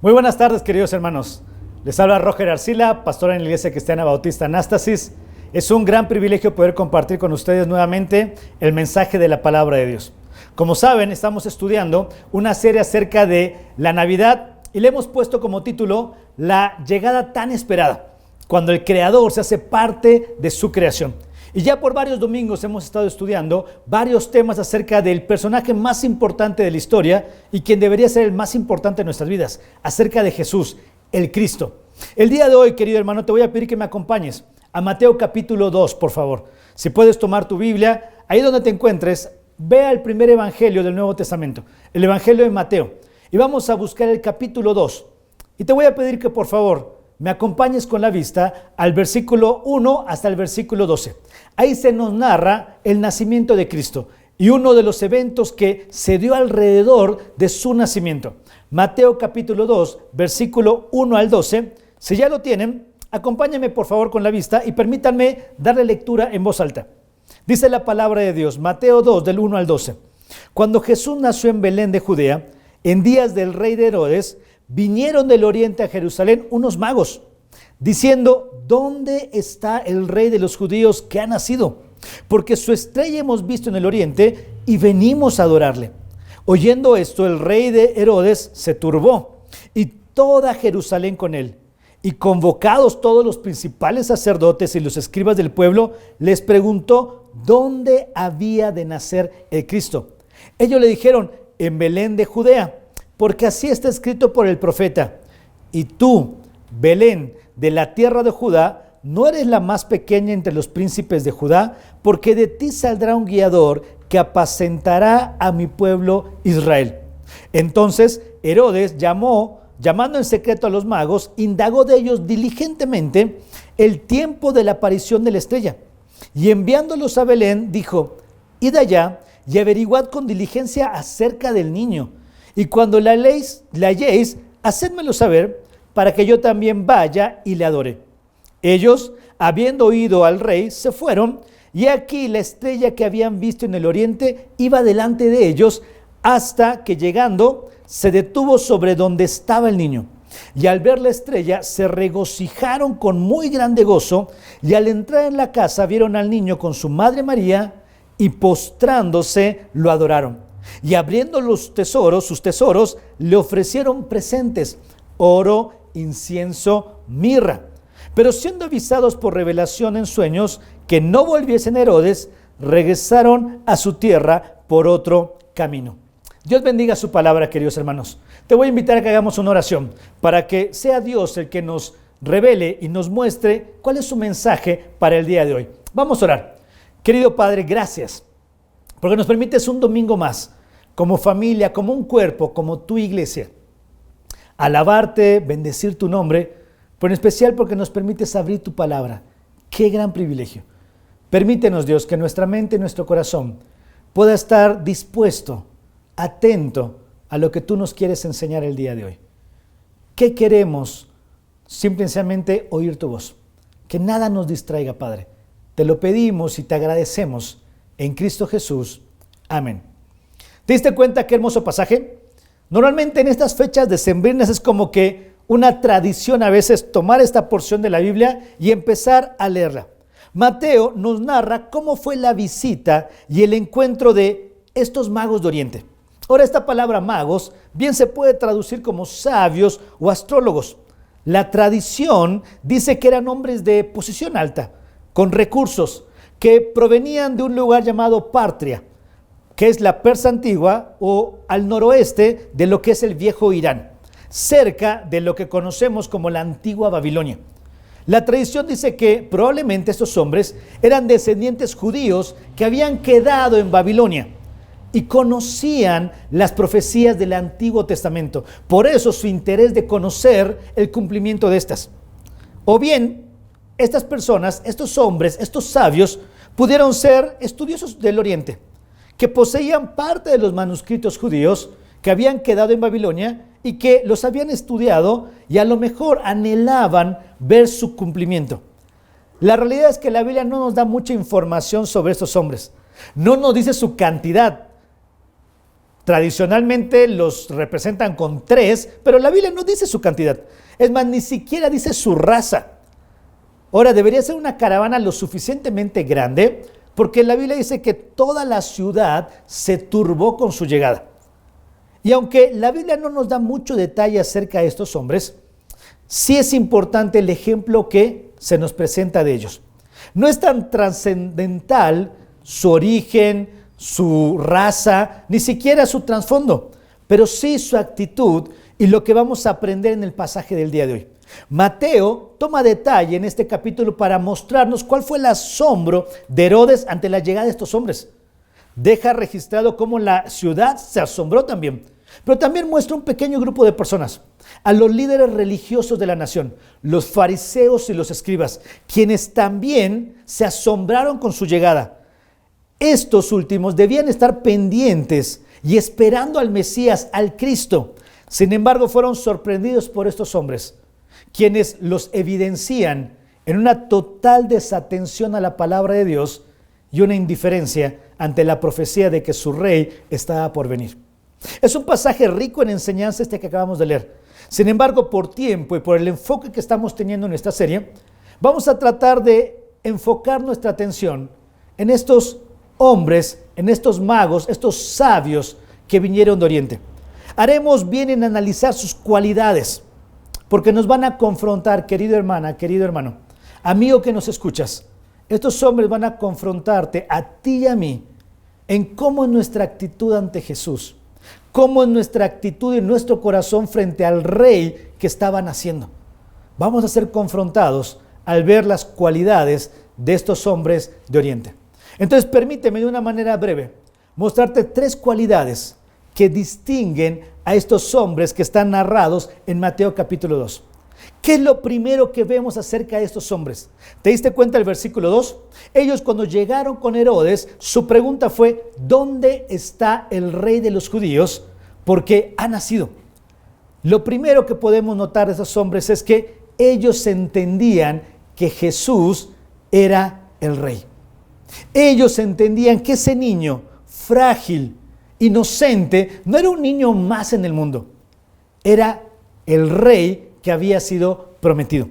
Muy buenas tardes, queridos hermanos. Les habla Roger Arcila, pastor en la Iglesia Cristiana Bautista Anástasis. Es un gran privilegio poder compartir con ustedes nuevamente el mensaje de la palabra de Dios. Como saben, estamos estudiando una serie acerca de la Navidad y le hemos puesto como título La llegada tan esperada, cuando el Creador se hace parte de su creación. Y ya por varios domingos hemos estado estudiando varios temas acerca del personaje más importante de la historia y quien debería ser el más importante de nuestras vidas, acerca de Jesús, el Cristo. El día de hoy, querido hermano, te voy a pedir que me acompañes a Mateo capítulo 2, por favor. Si puedes tomar tu Biblia, ahí donde te encuentres, vea el primer evangelio del Nuevo Testamento, el evangelio de Mateo. Y vamos a buscar el capítulo 2. Y te voy a pedir que por favor me acompañes con la vista al versículo 1 hasta el versículo 12. Ahí se nos narra el nacimiento de Cristo y uno de los eventos que se dio alrededor de su nacimiento. Mateo capítulo 2, versículo 1 al 12. Si ya lo tienen, acompáñenme por favor con la vista y permítanme darle lectura en voz alta. Dice la palabra de Dios, Mateo 2, del 1 al 12. Cuando Jesús nació en Belén de Judea, en días del rey de Herodes, vinieron del oriente a Jerusalén unos magos, diciendo: ¿dónde está el rey de los judíos que ha nacido? Porque su estrella hemos visto en el oriente y venimos a adorarle. Oyendo esto, el rey de Herodes se turbó y toda Jerusalén con él. Y convocados todos los principales sacerdotes y los escribas del pueblo, les preguntó dónde había de nacer el Cristo. Ellos le dijeron: en Belén de Judea, porque así está escrito por el profeta: y tú, Belén, de la tierra de Judá, no eres la más pequeña entre los príncipes de Judá, porque de ti saldrá un guiador que apacentará a mi pueblo Israel. Entonces Herodes llamando en secreto a los magos, indagó de ellos diligentemente el tiempo de la aparición de la estrella. Y enviándolos a Belén, dijo: id allá y averiguad con diligencia acerca del niño. Y cuando la halléis, hacedmelo saber, para que yo también vaya y le adore. Ellos, habiendo oído al rey, se fueron, y aquí la estrella que habían visto en el oriente iba delante de ellos, hasta que llegando, se detuvo sobre donde estaba el niño. Y al ver la estrella, se regocijaron con muy grande gozo, y al entrar en la casa, vieron al niño con su madre María, y postrándose, lo adoraron. Y abriendo sus tesoros, le ofrecieron presentes: oro, incienso, mirra. Pero siendo avisados por revelación en sueños que no volviesen a Herodes, regresaron a su tierra por otro camino. Dios bendiga su palabra, queridos hermanos. Te voy a invitar a que hagamos una oración para que sea Dios el que nos revele y nos muestre cuál es su mensaje para el día de hoy. Vamos a orar. Querido Padre, gracias porque nos permites un domingo más, como familia, como un cuerpo, como tu iglesia, alabarte, bendecir tu nombre, pero en especial porque nos permites abrir tu palabra. ¡Qué gran privilegio! Permítenos, Dios, que nuestra mente y nuestro corazón pueda estar dispuesto, atento a lo que tú nos quieres enseñar el día de hoy. ¿Qué queremos? Simplemente oír tu voz. Que nada nos distraiga, Padre. Te lo pedimos y te agradecemos en Cristo Jesús. Amén. ¿Te diste cuenta qué hermoso pasaje? Normalmente en estas fechas decembrinas es como que una tradición a veces tomar esta porción de la Biblia y empezar a leerla. Mateo nos narra cómo fue la visita y el encuentro de estos magos de Oriente. Ahora, esta palabra magos bien se puede traducir como sabios o astrólogos. La tradición dice que eran hombres de posición alta, con recursos, que provenían de un lugar llamado Partria, que es la Persia antigua, o al noroeste de lo que es el viejo Irán, cerca de lo que conocemos como la antigua Babilonia. La tradición dice que probablemente estos hombres eran descendientes judíos que habían quedado en Babilonia y conocían las profecías del Antiguo Testamento. Por eso su interés de conocer el cumplimiento de estas. O bien, estas personas, estos hombres, estos sabios, pudieron ser estudiosos del Oriente, que poseían parte de los manuscritos judíos que habían quedado en Babilonia y que los habían estudiado y a lo mejor anhelaban ver su cumplimiento. La realidad es que la Biblia no nos da mucha información sobre estos hombres. No nos dice su cantidad. Tradicionalmente los representan con 3, pero la Biblia no dice su cantidad. Es más, ni siquiera dice su raza. Ahora, debería ser una caravana lo suficientemente grande, porque la Biblia dice que toda la ciudad se turbó con su llegada. Y aunque la Biblia no nos da mucho detalle acerca de estos hombres, sí es importante el ejemplo que se nos presenta de ellos. No es tan trascendental su origen, su raza, ni siquiera su trasfondo, pero sí su actitud y lo que vamos a aprender en el pasaje del día de hoy. Mateo toma detalle en este capítulo para mostrarnos cuál fue el asombro de Herodes ante la llegada de estos hombres. Deja registrado cómo la ciudad se asombró también, pero también muestra un pequeño grupo de personas, a los líderes religiosos de la nación, los fariseos y los escribas, quienes también se asombraron con su llegada. Estos últimos debían estar pendientes y esperando al Mesías, al Cristo. Sin embargo, fueron sorprendidos por estos hombres, quienes los evidencian en una total desatención a la palabra de Dios y una indiferencia ante la profecía de que su rey estaba por venir. Es un pasaje rico en enseñanza este que acabamos de leer. Sin embargo, por tiempo y por el enfoque que estamos teniendo en esta serie, vamos a tratar de enfocar nuestra atención en estos hombres, en estos magos, estos sabios que vinieron de Oriente. Haremos bien en analizar sus cualidades, porque nos van a confrontar, querida hermana, querido hermano, amigo que nos escuchas. Estos hombres van a confrontarte a ti y a mí en cómo es nuestra actitud ante Jesús, cómo es nuestra actitud en nuestro corazón frente al rey que estaba naciendo. Vamos a ser confrontados al ver las cualidades de estos hombres de Oriente. Entonces, permíteme de una manera breve mostrarte 3 cualidades que distinguen a estos hombres que están narrados en Mateo capítulo 2. ¿Qué es lo primero que vemos acerca de estos hombres? ¿Te diste cuenta del versículo 2? Ellos, cuando llegaron con Herodes, su pregunta fue: ¿dónde está el rey de los judíos? Porque ha nacido. Lo primero que podemos notar de esos hombres es que ellos entendían que Jesús era el rey. Ellos entendían que ese niño frágil, inocente, no era un niño más en el mundo. Era el rey que había sido prometido.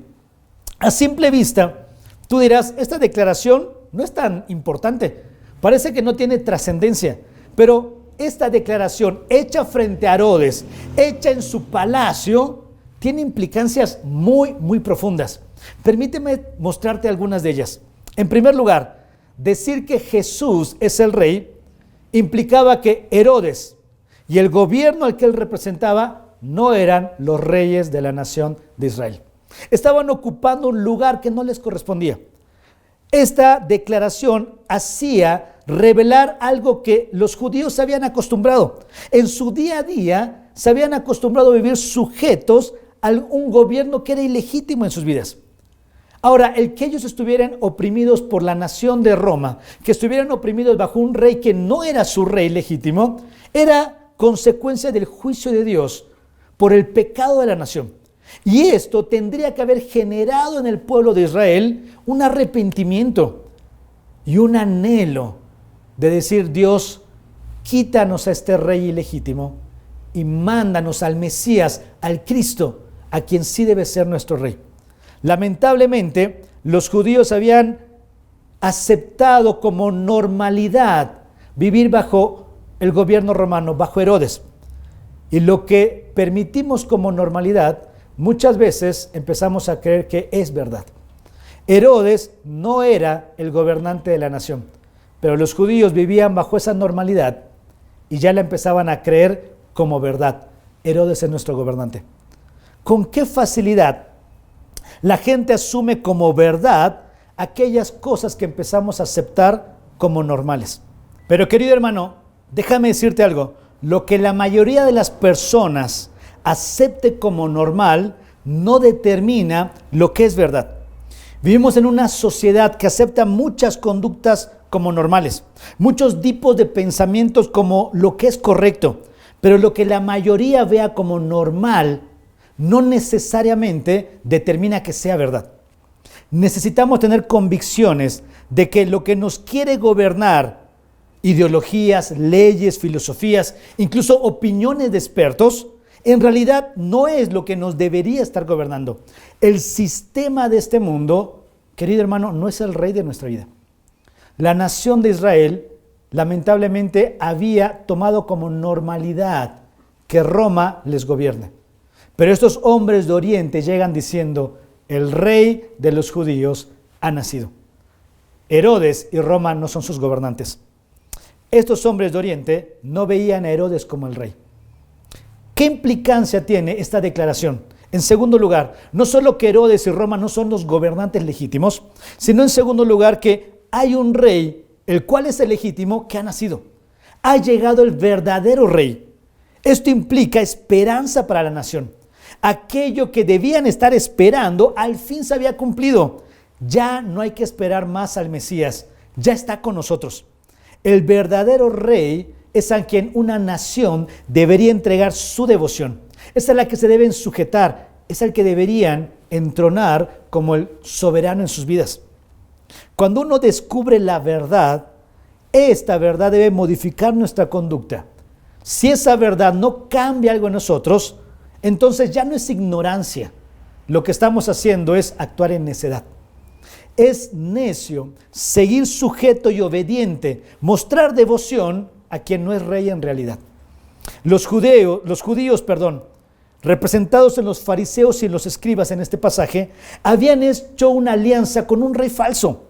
A simple vista, tú dirás, esta declaración no es tan importante, parece que no tiene trascendencia, pero esta declaración hecha frente a Herodes, hecha en su palacio, tiene implicancias muy, muy profundas. Permíteme mostrarte algunas de ellas. En primer lugar, decir que Jesús es el rey implicaba que Herodes y el gobierno al que él representaba no eran los reyes de la nación de Israel. Estaban ocupando un lugar que no les correspondía. Esta declaración hacía revelar algo que los judíos se habían acostumbrado. En su día a día se habían acostumbrado a vivir sujetos a un gobierno que era ilegítimo en sus vidas. Ahora, el que ellos estuvieran oprimidos por la nación de Roma, que estuvieran oprimidos bajo un rey que no era su rey legítimo, era consecuencia del juicio de Dios por el pecado de la nación. Y esto tendría que haber generado en el pueblo de Israel un arrepentimiento y un anhelo de decir: Dios, quítanos a este rey ilegítimo y mándanos al Mesías, al Cristo, a quien sí debe ser nuestro rey. Lamentablemente, los judíos habían aceptado como normalidad vivir bajo el gobierno romano, bajo Herodes. Y lo que permitimos como normalidad, muchas veces empezamos a creer que es verdad. Herodes no era el gobernante de la nación, pero los judíos vivían bajo esa normalidad y ya la empezaban a creer como verdad. Herodes es nuestro gobernante. ¿Con qué facilidad la gente asume como verdad aquellas cosas que empezamos a aceptar como normales? Pero, querido hermano, déjame decirte algo. Lo que la mayoría de las personas acepte como normal no determina lo que es verdad. Vivimos en una sociedad que acepta muchas conductas como normales, muchos tipos de pensamientos como lo que es correcto, pero lo que la mayoría vea como normal no necesariamente determina que sea verdad. Necesitamos tener convicciones de que lo que nos quiere gobernar ideologías, leyes, filosofías, incluso opiniones de expertos, en realidad no es lo que nos debería estar gobernando. El sistema de este mundo, querido hermano, no es el rey de nuestra vida. La nación de Israel, lamentablemente, había tomado como normalidad que Roma les gobierne. Pero estos hombres de Oriente llegan diciendo, el rey de los judíos ha nacido. Herodes y Roma no son sus gobernantes. Estos hombres de Oriente no veían a Herodes como el rey. ¿Qué implicancia tiene esta declaración? En segundo lugar, no solo que Herodes y Roma no son los gobernantes legítimos, sino en segundo lugar que hay un rey, el cual es el legítimo, que ha nacido. Ha llegado el verdadero rey. Esto implica esperanza para la nación. Aquello que debían estar esperando, al fin se había cumplido. Ya no hay que esperar más al Mesías, ya está con nosotros. El verdadero rey es a quien una nación debería entregar su devoción. Es a la que se deben sujetar, es al que deberían entronar como el soberano en sus vidas. Cuando uno descubre la verdad, esta verdad debe modificar nuestra conducta. Si esa verdad no cambia algo en nosotros, entonces ya no es ignorancia. Lo que estamos haciendo es actuar en necedad. Es necio seguir sujeto y obediente, mostrar devoción a quien no es rey en realidad. Los judíos, representados en los fariseos y en los escribas en este pasaje, habían hecho una alianza con un rey falso,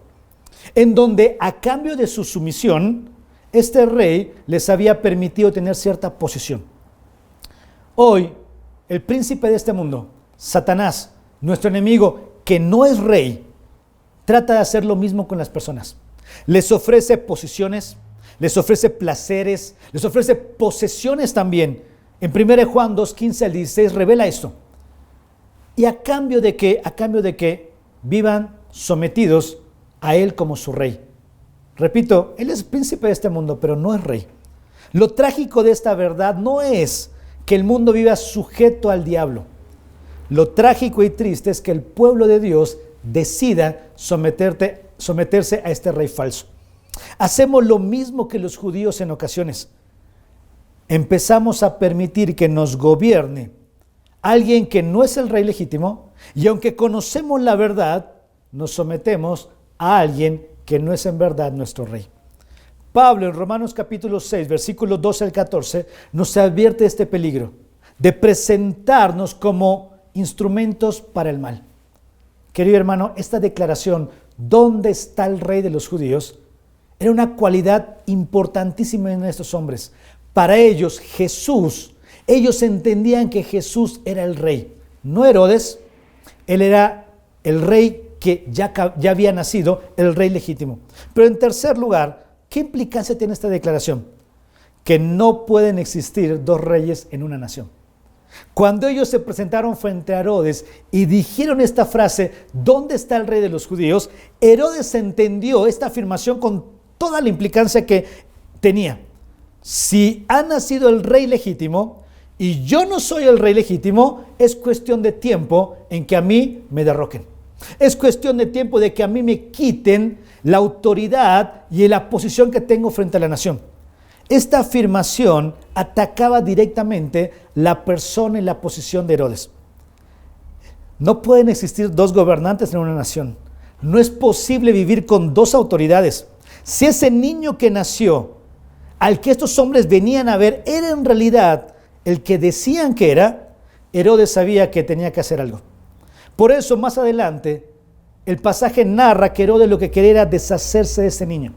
en donde a cambio de su sumisión, este rey les había permitido tener cierta posición. Hoy, el príncipe de este mundo, Satanás, nuestro enemigo, que no es rey, trata de hacer lo mismo con las personas. Les ofrece posiciones, les ofrece placeres, les ofrece posesiones también. En 1 Juan 2:15 al 16 revela esto. Y a cambio de que vivan sometidos a él como su rey. Repito, él es príncipe de este mundo, pero no es rey. Lo trágico de esta verdad no es que el mundo viva sujeto al diablo. Lo trágico y triste es que el pueblo de Dios decida someterse a este rey falso. Hacemos lo mismo que los judíos en ocasiones. Empezamos a permitir que nos gobierne alguien que no es el rey legítimo, y aunque conocemos la verdad, nos sometemos a alguien que no es en verdad nuestro rey. Pablo en Romanos capítulo 6, versículos 12 al 14, nos advierte de este peligro, de presentarnos como instrumentos para el mal. Querido hermano, esta declaración, ¿dónde está el rey de los judíos?, era una cualidad importantísima en estos hombres. Para ellos, ellos entendían que Jesús era el rey, no Herodes. Él era el rey que ya había nacido, el rey legítimo. Pero en tercer lugar, ¿qué implicancia tiene esta declaración? Que no pueden existir dos reyes en una nación. Cuando ellos se presentaron frente a Herodes y dijeron esta frase, ¿dónde está el rey de los judíos?, Herodes entendió esta afirmación con toda la implicancia que tenía. Si ha nacido el rey legítimo y yo no soy el rey legítimo, es cuestión de tiempo en que a mí me derroquen. Es cuestión de tiempo de que a mí me quiten la autoridad y la posición que tengo frente a la nación. Esta afirmación atacaba directamente la persona y la posición de Herodes. No pueden existir dos gobernantes en una nación. No es posible vivir con dos autoridades. Si ese niño que nació, al que estos hombres venían a ver, era en realidad el que decían que era, Herodes sabía que tenía que hacer algo. Por eso, más adelante, el pasaje narra que Herodes lo que quería era deshacerse de ese niño.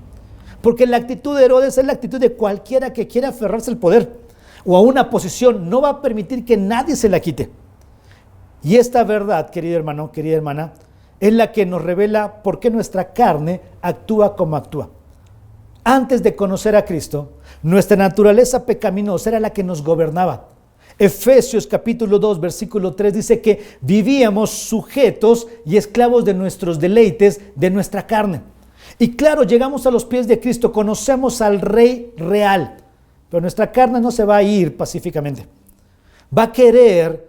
Porque la actitud de Herodes es la actitud de cualquiera que quiera aferrarse al poder o a una posición. No va a permitir que nadie se la quite. Y esta verdad, querido hermano, querida hermana, es la que nos revela por qué nuestra carne actúa como actúa. Antes de conocer a Cristo, nuestra naturaleza pecaminosa era la que nos gobernaba. Efesios capítulo 2, versículo 3 dice que vivíamos sujetos y esclavos de nuestros deleites, de nuestra carne. Y claro, llegamos a los pies de Cristo, conocemos al Rey real, pero nuestra carne no se va a ir pacíficamente. Va a querer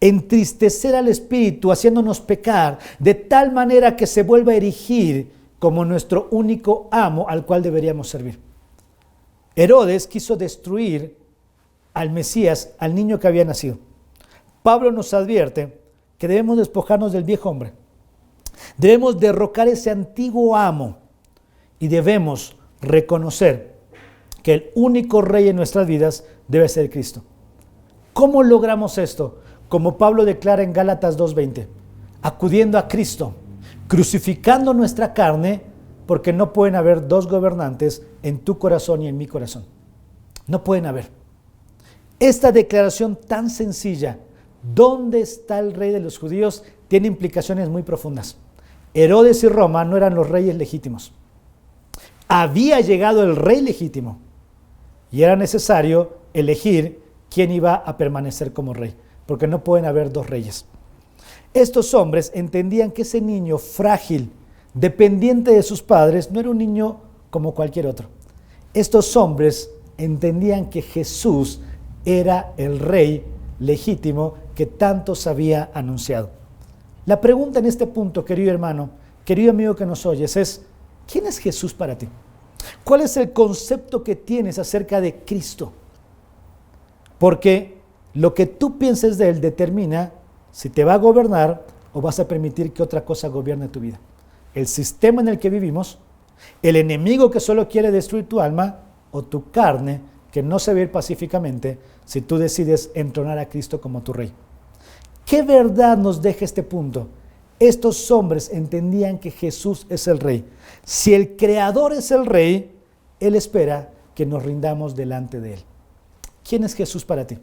entristecer al Espíritu, haciéndonos pecar, de tal manera que se vuelva a erigir como nuestro único amo al cual deberíamos servir. Herodes quiso destruir al Mesías, al niño que había nacido. Pablo nos advierte que debemos despojarnos del viejo hombre. Debemos derrocar ese antiguo amo y debemos reconocer que el único rey en nuestras vidas debe ser Cristo. ¿Cómo logramos esto? Como Pablo declara en Gálatas 2:20, acudiendo a Cristo, crucificando nuestra carne, porque no pueden haber dos gobernantes en tu corazón y en mi corazón. No pueden haber. Esta declaración tan sencilla, ¿dónde está el rey de los judíos?, tiene implicaciones muy profundas. Herodes y Roma no eran los reyes legítimos. Había llegado el rey legítimo y era necesario elegir quién iba a permanecer como rey, porque no pueden haber dos reyes. Estos hombres entendían que ese niño frágil, dependiente de sus padres, no era un niño como cualquier otro. Estos hombres entendían que Jesús era el rey legítimo que tantos había anunciado. La pregunta en este punto, querido hermano, querido amigo que nos oyes, es: ¿quién es Jesús para ti? ¿Cuál es el concepto que tienes acerca de Cristo? Porque lo que tú pienses de Él determina si te va a gobernar o vas a permitir que otra cosa gobierne tu vida. El sistema en el que vivimos, el enemigo que solo quiere destruir tu alma, o tu carne que no se va a ir pacíficamente si tú decides entronar a Cristo como tu rey. ¿Qué verdad nos deja este punto? Estos hombres entendían que Jesús es el rey. Si el Creador es el rey, Él espera que nos rindamos delante de Él. ¿Quién es Jesús para ti?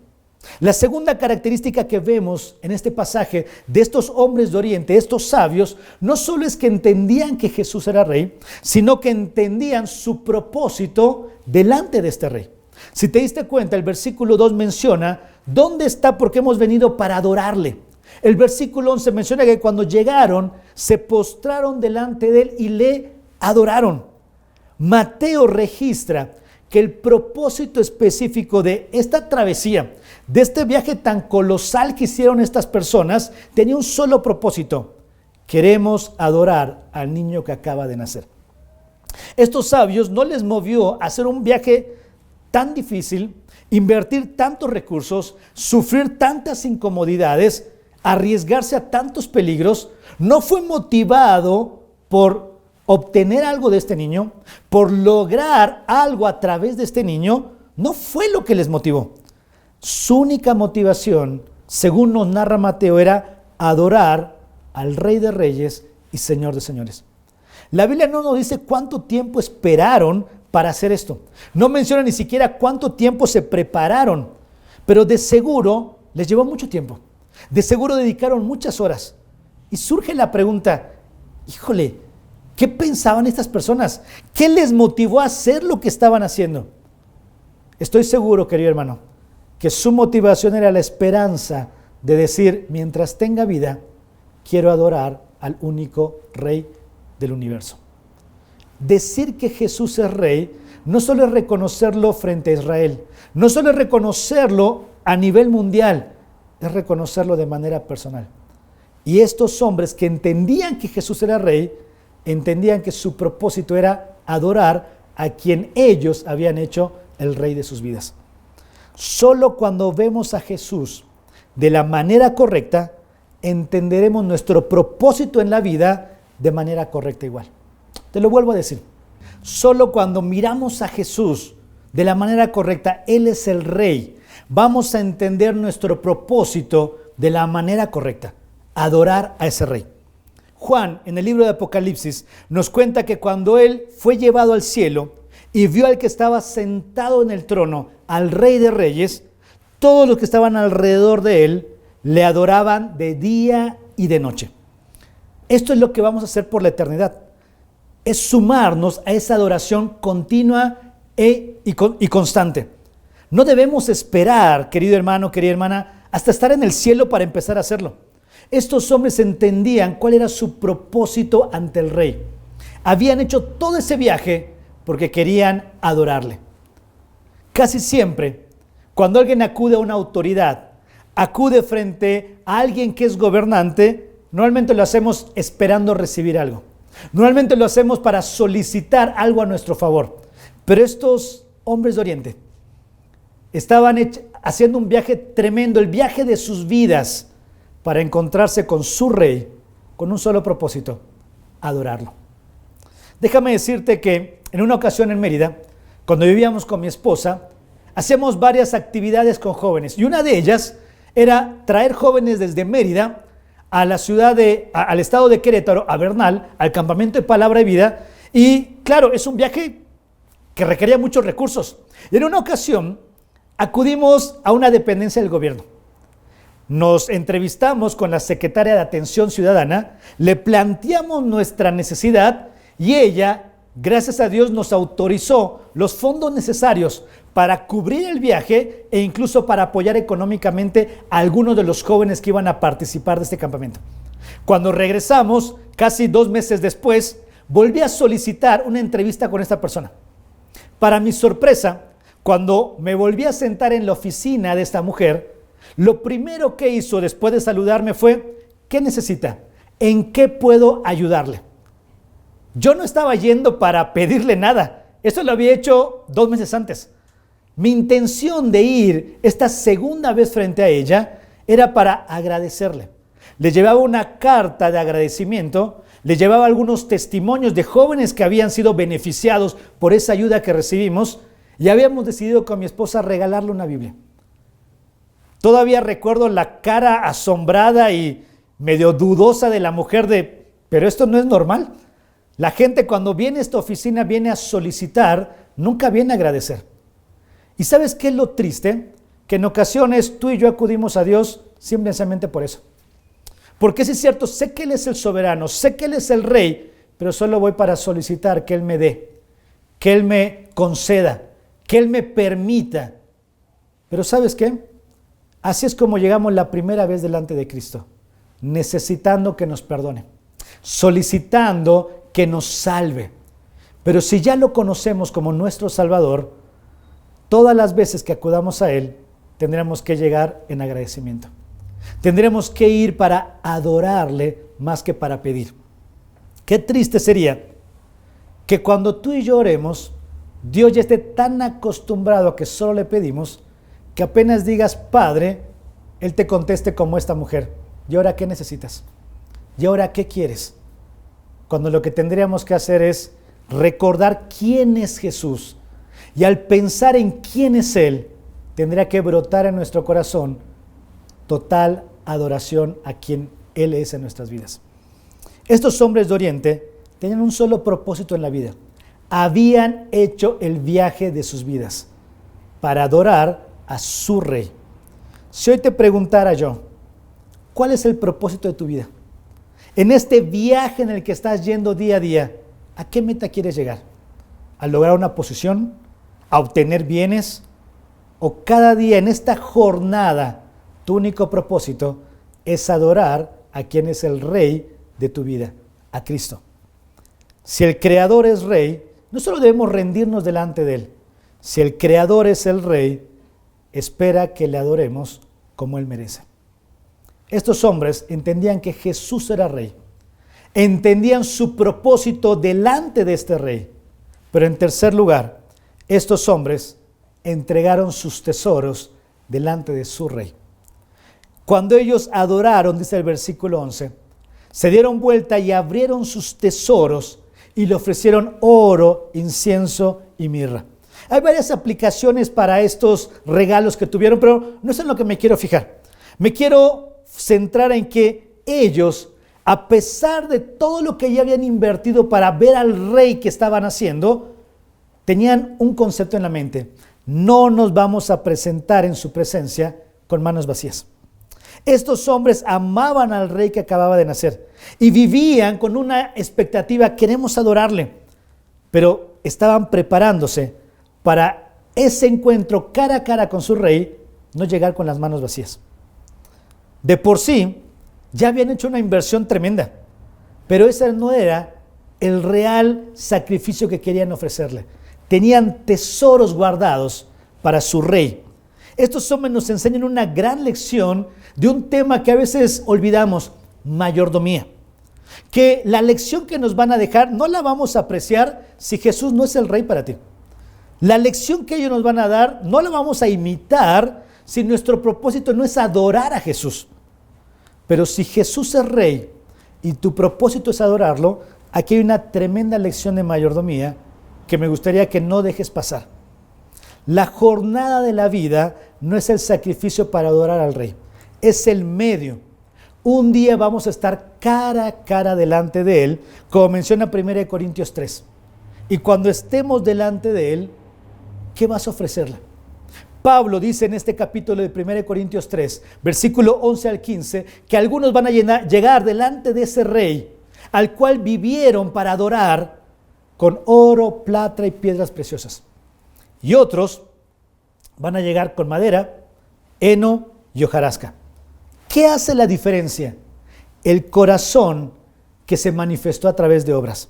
La segunda característica que vemos en este pasaje de estos hombres de Oriente, estos sabios, no solo es que entendían que Jesús era rey, sino que entendían su propósito delante de este rey. Si te diste cuenta, el versículo 2 menciona dónde está, porque hemos venido para adorarle. El versículo 11 menciona que cuando llegaron, se postraron delante de él y le adoraron. Mateo registra que el propósito específico de esta travesía, de este viaje tan colosal que hicieron estas personas, tenía un solo propósito: queremos adorar al niño que acaba de nacer. Estos sabios no les movió a hacer un viaje tan difícil, invertir tantos recursos, sufrir tantas incomodidades, arriesgarse a tantos peligros. No fue motivado por obtener algo de este niño, por lograr algo a través de este niño. No fue lo que les motivó. Su única motivación, según nos narra Mateo, era adorar al Rey de Reyes y Señor de Señores. La Biblia no nos dice cuánto tiempo esperaron para hacer esto. No menciona ni siquiera cuánto tiempo se prepararon, pero de seguro les llevó mucho tiempo. De seguro dedicaron muchas horas. Y surge la pregunta: híjole, ¿qué pensaban estas personas? ¿Qué les motivó a hacer lo que estaban haciendo? Estoy seguro, querido hermano, que su motivación era la esperanza de decir: mientras tenga vida, quiero adorar al único Rey del universo. Decir que Jesús es Rey no solo es reconocerlo frente a Israel, no solo es reconocerlo a nivel mundial, es reconocerlo de manera personal. Y estos hombres que entendían que Jesús era Rey, entendían que su propósito era adorar a quien ellos habían hecho el Rey de sus vidas. Solo cuando vemos a Jesús de la manera correcta, entenderemos nuestro propósito en la vida de manera correcta igual. Te lo vuelvo a decir. Solo cuando miramos a Jesús de la manera correcta, Él es el Rey, vamos a entender nuestro propósito de la manera correcta: adorar a ese Rey. Juan, en el libro de Apocalipsis, nos cuenta que cuando Él fue llevado al cielo y vio al que estaba sentado en el trono, al Rey de Reyes, todos los que estaban alrededor de Él le adoraban de día y de noche. Esto es lo que vamos a hacer por la eternidad. Es sumarnos a esa adoración continua y constante. No debemos esperar, querido hermano, querida hermana, hasta estar en el cielo para empezar a hacerlo. Estos hombres entendían cuál era su propósito ante el Rey. Habían hecho todo ese viaje porque querían adorarle. Casi siempre, cuando alguien acude a una autoridad, acude frente a alguien que es gobernante, normalmente lo hacemos esperando recibir algo. Normalmente lo hacemos para solicitar algo a nuestro favor. Pero estos hombres de Oriente estaban haciendo un viaje tremendo, el viaje de sus vidas, para encontrarse con su rey, con un solo propósito: adorarlo. Déjame decirte que en una ocasión en Mérida, cuando vivíamos con mi esposa, hacíamos varias actividades con jóvenes, y una de ellas era traer jóvenes desde Mérida a la ciudad al estado de Querétaro, a Bernal, al campamento de Palabra de Vida. Y claro, es un viaje que requería muchos recursos. Y en una ocasión acudimos a una dependencia del gobierno. Nos entrevistamos con la secretaria de Atención Ciudadana, le planteamos nuestra necesidad y ella, gracias a Dios, nos autorizó los fondos necesarios para cubrir el viaje e incluso para apoyar económicamente a algunos de los jóvenes que iban a participar de este campamento. Cuando regresamos, casi 2 meses después, volví a solicitar una entrevista con esta persona. Para mi sorpresa, cuando me volví a sentar en la oficina de esta mujer, lo primero que hizo después de saludarme fue: ¿qué necesita? ¿En qué puedo ayudarle? Yo no estaba yendo para pedirle nada. Esto lo había hecho 2 meses antes. Mi intención de ir esta segunda vez frente a ella era para agradecerle. Le llevaba una carta de agradecimiento, le llevaba algunos testimonios de jóvenes que habían sido beneficiados por esa ayuda que recibimos, y habíamos decidido con mi esposa regalarle una Biblia. Todavía recuerdo la cara asombrada y medio dudosa de la mujer pero esto no es normal. La gente cuando viene a esta oficina viene a solicitar, nunca viene a agradecer. ¿Y sabes qué es lo triste? Que en ocasiones tú y yo acudimos a Dios simplemente por eso. Porque sí es cierto, sé que Él es el soberano, sé que Él es el rey, pero solo voy para solicitar que Él me dé, que Él me conceda, que Él me permita. Pero ¿sabes qué? Así es como llegamos la primera vez delante de Cristo, necesitando que nos perdone, solicitando que nos salve. Pero si ya lo conocemos como nuestro Salvador, todas las veces que acudamos a Él, tendremos que llegar en agradecimiento. Tendremos que ir para adorarle más que para pedir. Qué triste sería que cuando tú y yo oremos, Dios ya esté tan acostumbrado a que solo le pedimos, que apenas digas Padre, Él te conteste como esta mujer: ¿y ahora qué necesitas? ¿Y ahora qué quieres? Cuando lo que tendríamos que hacer es recordar quién es Jesús. Y al pensar en quién es Él, tendría que brotar en nuestro corazón total adoración a quien Él es en nuestras vidas. Estos hombres de Oriente tenían un solo propósito en la vida. Habían hecho el viaje de sus vidas para adorar a su rey. Si hoy te preguntara yo, ¿cuál es el propósito de tu vida? En este viaje en el que estás yendo día a día, ¿a qué meta quieres llegar? ¿A lograr una posición? ¿A obtener bienes? ¿O cada día en esta jornada tu único propósito es adorar a quien es el rey de tu vida, a Cristo? Si el Creador es rey, no solo debemos rendirnos delante de Él. Si el Creador es el rey, espera que le adoremos como Él merece. Estos hombres entendían que Jesús era rey. Entendían su propósito delante de este rey. Pero en tercer lugar, estos hombres entregaron sus tesoros delante de su rey. Cuando ellos adoraron, dice el versículo 11, se dieron vuelta y abrieron sus tesoros y le ofrecieron oro, incienso y mirra. Hay varias aplicaciones para estos regalos que tuvieron, pero no es en lo que me quiero fijar. Me quiero centrar en que ellos, a pesar de todo lo que ya habían invertido para ver al rey que estaban haciendo, tenían un concepto en la mente: no nos vamos a presentar en su presencia con manos vacías. Estos hombres amaban al rey que acababa de nacer y vivían con una expectativa: queremos adorarle, pero estaban preparándose para ese encuentro cara a cara con su rey, no llegar con las manos vacías. De por sí, ya habían hecho una inversión tremenda, pero ese no era el real sacrificio que querían ofrecerle. Tenían tesoros guardados para su rey. Estos hombres nos enseñan una gran lección de un tema que a veces olvidamos: mayordomía. Que la lección que nos van a dejar no la vamos a apreciar si Jesús no es el rey para ti. La lección que ellos nos van a dar no la vamos a imitar si nuestro propósito no es adorar a Jesús. Pero si Jesús es rey y tu propósito es adorarlo, aquí hay una tremenda lección de mayordomía que me gustaría que no dejes pasar. La jornada de la vida no es el sacrificio para adorar al rey, es el medio. Un día vamos a estar cara a cara delante de él, como menciona 1 Corintios 3. Y cuando estemos delante de él, ¿qué vas a ofrecerle? Pablo dice en este capítulo de 1 Corintios 3, versículo 11 al 15, que algunos van a llegar delante de ese rey, al cual vivieron para adorar con oro, plata y piedras preciosas. Y otros van a llegar con madera, heno y hojarasca. ¿Qué hace la diferencia? El corazón que se manifestó a través de obras.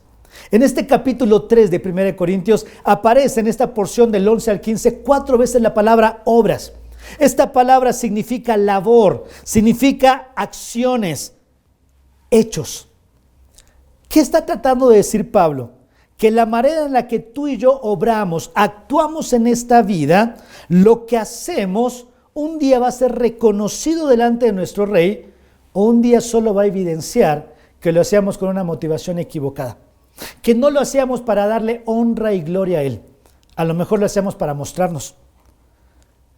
En este capítulo 3 de 1 Corintios aparece en esta porción del 11 al 15 4 veces la palabra obras. Esta palabra significa labor, significa acciones, hechos. ¿Qué está tratando de decir Pablo? Que la manera en la que tú y yo obramos, actuamos en esta vida, lo que hacemos un día va a ser reconocido delante de nuestro rey, o un día solo va a evidenciar que lo hacíamos con una motivación equivocada, que no lo hacíamos para darle honra y gloria a él, a lo mejor lo hacíamos para mostrarnos.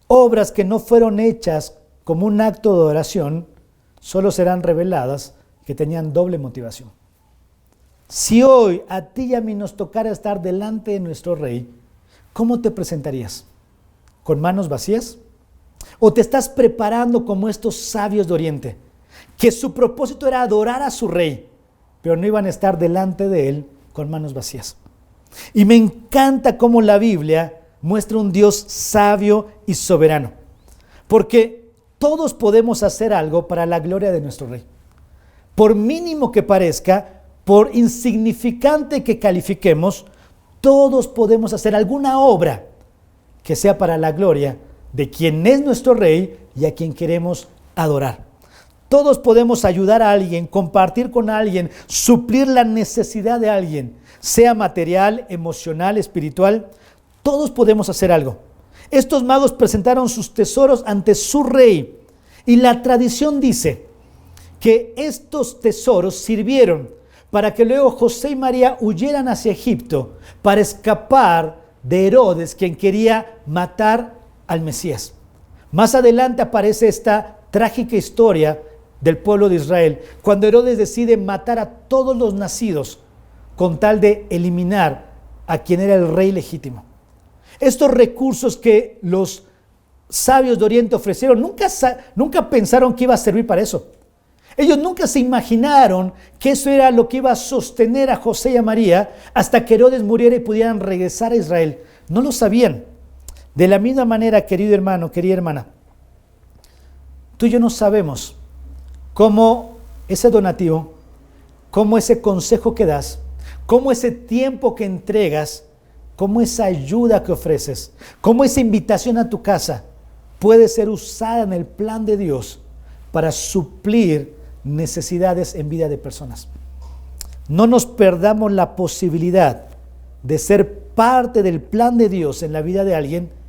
Obras que no fueron hechas como un acto de oración, solo serán reveladas que tenían doble motivación. Si hoy a ti y a mí nos tocara estar delante de nuestro rey, ¿cómo te presentarías? ¿Con manos vacías? ¿O te estás preparando como estos sabios de Oriente, que su propósito era adorar a su rey, pero no iban a estar delante de él con manos vacías? Y me encanta cómo la Biblia muestra un Dios sabio y soberano, porque todos podemos hacer algo para la gloria de nuestro rey. Por mínimo que parezca, por insignificante que califiquemos, todos podemos hacer alguna obra que sea para la gloria de quien es nuestro rey y a quien queremos adorar. Todos podemos ayudar a alguien, compartir con alguien, suplir la necesidad de alguien, sea material, emocional, espiritual. Todos podemos hacer algo. Estos magos presentaron sus tesoros ante su rey y la tradición dice que estos tesoros sirvieron para que luego José y María huyeran hacia Egipto para escapar de Herodes, quien quería matar al Mesías. Más adelante aparece esta trágica historia del pueblo de Israel, cuando Herodes decide matar a todos los nacidos con tal de eliminar a quien era el rey legítimo. Estos recursos que los sabios de Oriente ofrecieron, nunca pensaron que iba a servir para eso. Ellos nunca se imaginaron que eso era lo que iba a sostener a José y a María hasta que Herodes muriera y pudieran regresar a Israel. No lo sabían. De la misma manera, querido hermano, querida hermana, tú y yo no sabemos cómo ese donativo, cómo ese consejo que das, cómo ese tiempo que entregas, cómo esa ayuda que ofreces, cómo esa invitación a tu casa puede ser usada en el plan de Dios para suplir necesidades en vida de personas. No nos perdamos la posibilidad de ser parte del plan de Dios en la vida de alguien,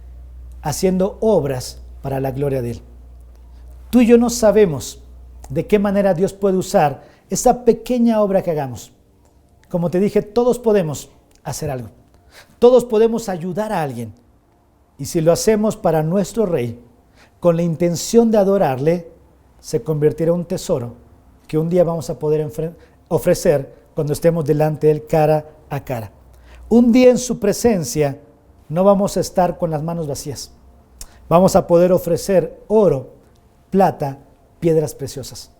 haciendo obras para la gloria de Él. Tú y yo no sabemos de qué manera Dios puede usar esa pequeña obra que hagamos. Como te dije, todos podemos hacer algo. Todos podemos ayudar a alguien. Y si lo hacemos para nuestro Rey, con la intención de adorarle, se convertirá en un tesoro que un día vamos a poder ofrecer cuando estemos delante de Él cara a cara. Un día en su presencia no vamos a estar con las manos vacías. Vamos a poder ofrecer oro, plata, piedras preciosas.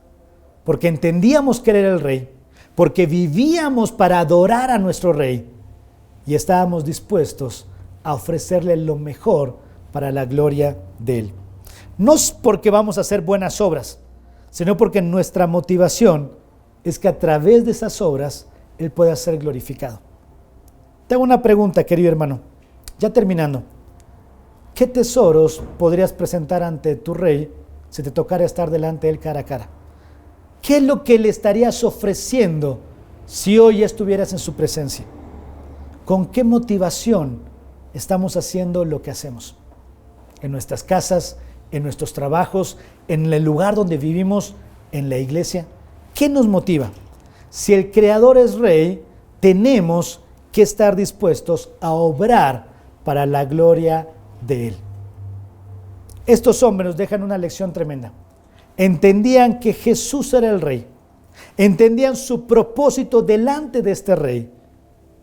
Porque entendíamos que Él era el Rey, porque vivíamos para adorar a nuestro Rey y estábamos dispuestos a ofrecerle lo mejor para la gloria de Él. No es porque vamos a hacer buenas obras, sino porque nuestra motivación es que a través de esas obras Él pueda ser glorificado. Te hago una pregunta, querido hermano, ya terminando. ¿Qué tesoros podrías presentar ante tu Rey si te tocara estar delante de Él cara a cara? ¿Qué es lo que le estarías ofreciendo si hoy estuvieras en su presencia? ¿Con qué motivación estamos haciendo lo que hacemos? En nuestras casas, en nuestros trabajos, en el lugar donde vivimos, en la iglesia. ¿Qué nos motiva? Si el Creador es Rey, tenemos que estar dispuestos a obrar para la gloria de Él. Estos hombres nos dejan una lección tremenda. Entendían que Jesús era el Rey. Entendían su propósito delante de este Rey,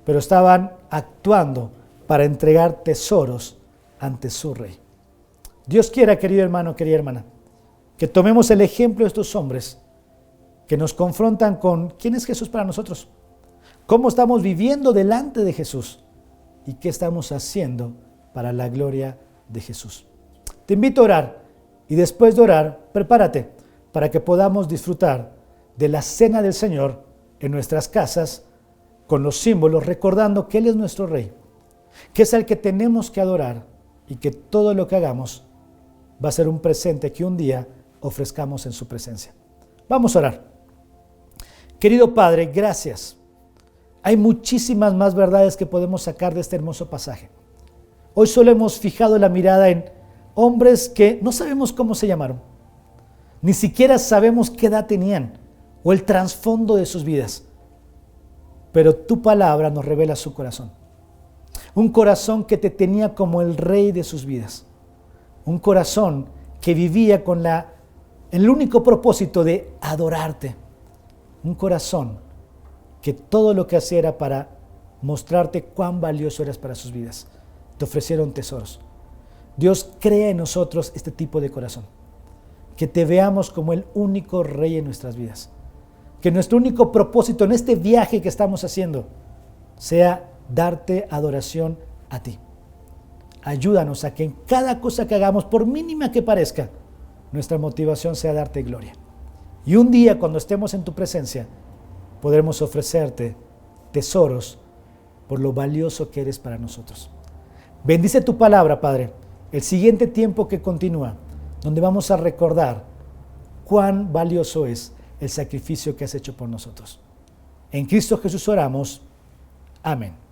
pero estaban actuando para entregar tesoros ante su Rey. Dios quiera, querido hermano, querida hermana, que tomemos el ejemplo de estos hombres que nos confrontan con quién es Jesús para nosotros, cómo estamos viviendo delante de Jesús y qué estamos haciendo para la gloria de Jesús. Te invito a orar y después de orar, prepárate para que podamos disfrutar de la cena del Señor en nuestras casas con los símbolos, recordando que Él es nuestro Rey, que es el que tenemos que adorar y que todo lo que hagamos va a ser un presente que un día ofrezcamos en su presencia. Vamos a orar. Querido Padre, gracias. Hay muchísimas más verdades que podemos sacar de este hermoso pasaje. Hoy solo hemos fijado la mirada en hombres que no sabemos cómo se llamaron, ni siquiera sabemos qué edad tenían o el trasfondo de sus vidas. Pero tu palabra nos revela su corazón. Un corazón que te tenía como el Rey de sus vidas. Un corazón que vivía con el único propósito de adorarte. Un corazón que todo lo que hacía era para mostrarte cuán valioso eras para sus vidas. Te ofrecieron tesoros. Dios, crea en nosotros este tipo de corazón. Que te veamos como el único Rey en nuestras vidas. Que nuestro único propósito en este viaje que estamos haciendo sea darte adoración a ti. Ayúdanos a que en cada cosa que hagamos, por mínima que parezca, nuestra motivación sea darte gloria. Y un día, cuando estemos en tu presencia, podremos ofrecerte tesoros por lo valioso que eres para nosotros. Bendice tu palabra, Padre, el siguiente tiempo que continúa, donde vamos a recordar cuán valioso es el sacrificio que has hecho por nosotros. En Cristo Jesús oramos. Amén.